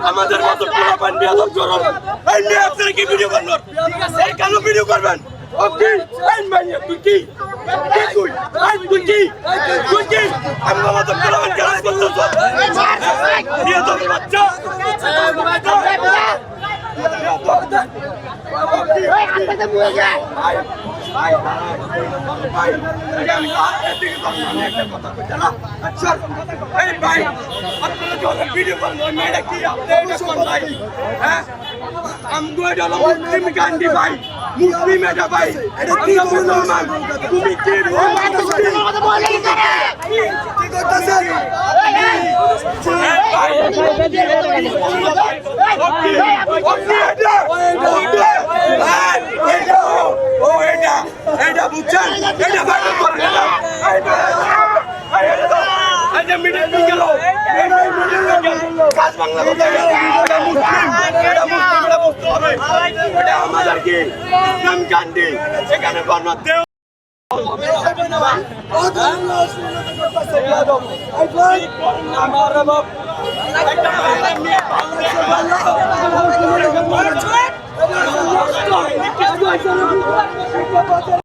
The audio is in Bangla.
আমাদের মতো পোলাপান বিয়াদব করুন এই নিয়ে আপনারা কি ভিডিও করবেন এই কেন ভিডিও করবেন ওকে এই মাইয়া তুই কি তুই কি আমরা মতো পোলাপান ক্লাস করতেছ বিয়াদব বাচ্চা মুসলিম এটা ভাই তুমি কি এটা বুঝছেন এটা ভাইরাল করেন এটা মিডিয়া গেল কাজ বাংলা কথা এটা মুসলিম এটা বুঝতে হবে এটা আমাদের কি ইসলাম কান্ডি সেখানে বানাতে আমার